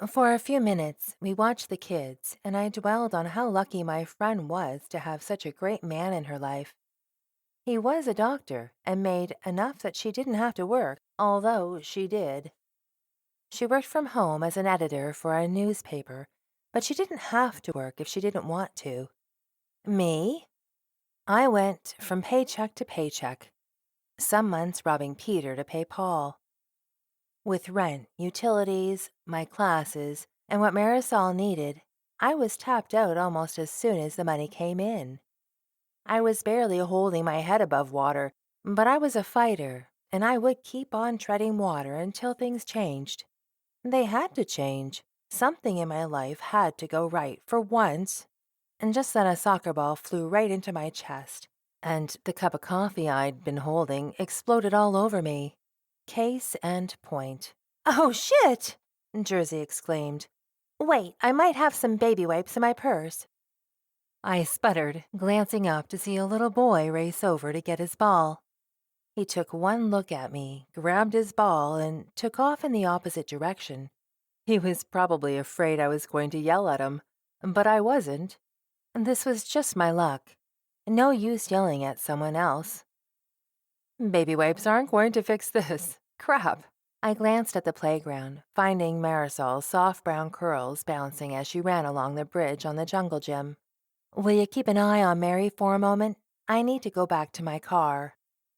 For a few minutes, we watched the kids, and I dwelled on how lucky my friend was to have such a great man in her life. He was a doctor and made enough that she didn't have to work, although she did. She worked from home as an editor for a newspaper, but she didn't have to work if she didn't want to. Me? I went from paycheck to paycheck, some months robbing Peter to pay Paul. With rent, utilities, my classes, and what Marisol needed, I was tapped out almost as soon as the money came in. I was barely holding my head above water, but I was a fighter, and I would keep on treading water until things changed. They had to change. Something in my life had to go right for once. And just then a soccer ball flew right into my chest, and the cup of coffee I'd been holding exploded all over me. Case and point. Oh, shit! Jersey exclaimed. Wait, I might have some baby wipes in my purse. I sputtered, glancing up to see a little boy race over to get his ball. He took one look at me, grabbed his ball, and took off in the opposite direction. He was probably afraid I was going to yell at him, but I wasn't. This was just my luck. No use yelling at someone else. Baby wipes aren't going to fix this. Crap. I glanced at the playground, finding Marisol's soft brown curls bouncing as she ran along the bridge on the jungle gym. Will you keep an eye on Mary for a moment? I need to go back to my car.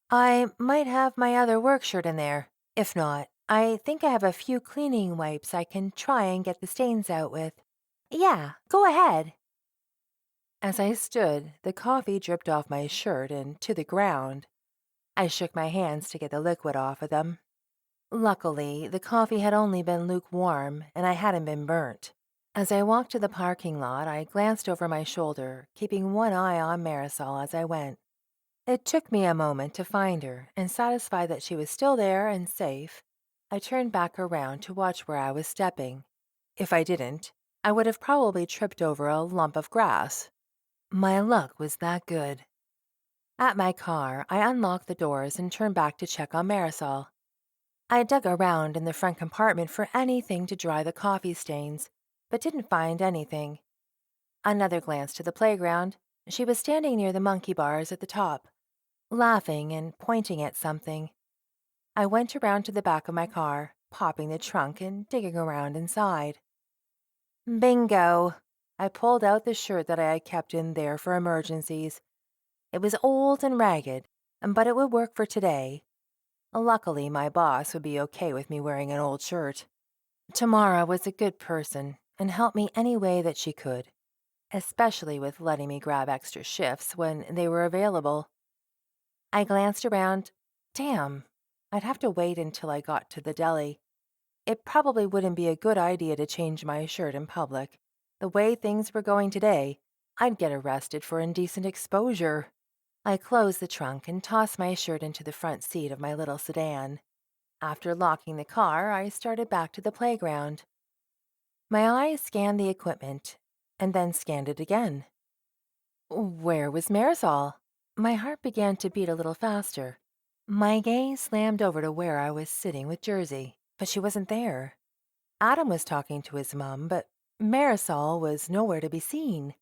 I might have my other work shirt in there. If not, I think I have a few cleaning wipes I can try and get the stains out with. Yeah, go ahead. As I stood, the coffee dripped off my shirt and to the ground. I shook my hands to get the liquid off of them. Luckily, the coffee had only been lukewarm and I hadn't been burnt. As I walked to the parking lot, I glanced over my shoulder, keeping one eye on Marisol as I went. It took me a moment to find her, and satisfied that she was still there and safe, I turned back around to watch where I was stepping. If I didn't, I would have probably tripped over a lump of grass. My luck was that good. At my car, I unlocked the doors and turned back to check on Marisol. I dug around in the front compartment for anything to dry the coffee stains, but didn't find anything. Another glance to the playground. She was standing near the monkey bars at the top, laughing and pointing at something. I went around to the back of my car, popping the trunk and digging around inside. Bingo! I pulled out the shirt that I had kept in there for emergencies. It was old and ragged, but it would work for today. Luckily, my boss would be okay with me wearing an old shirt. Tamara was a good person and helped me any way that she could, especially with letting me grab extra shifts when they were available. I glanced around. Damn, I'd have to wait until I got to the deli. It probably wouldn't be a good idea to change my shirt in public. The way things were going today, I'd get arrested for indecent exposure. I closed the trunk and tossed my shirt into the front seat of my little sedan. After locking the car, I started back to the playground. My eyes scanned the equipment and then scanned it again. Where was Marisol? My heart began to beat a little faster. My gaze slammed over to where I was sitting with Jersey, but she wasn't there. Adam was talking to his mom, but Marisol was nowhere to be seen.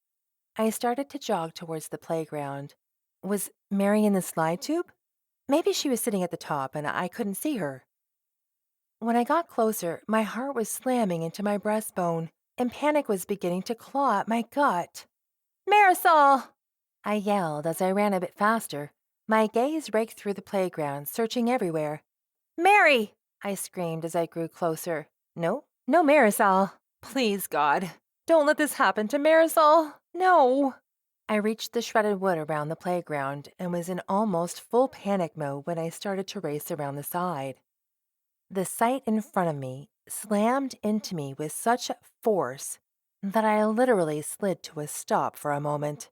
I started to jog towards the playground. Was Mary in the slide tube? Maybe she was sitting at the top and I couldn't see her. When I got closer, my heart was slamming into my breastbone, and panic was beginning to claw at my gut. Marisol! I yelled as I ran a bit faster. My gaze raked through the playground, searching everywhere. Mary! I screamed as I grew closer. No, no Marisol. Please, God, don't let this happen to Marisol. No. I reached the shredded wood around the playground and was in almost full panic mode when I started to race around the side. The sight in front of me slammed into me with such force that I literally slid to a stop for a moment.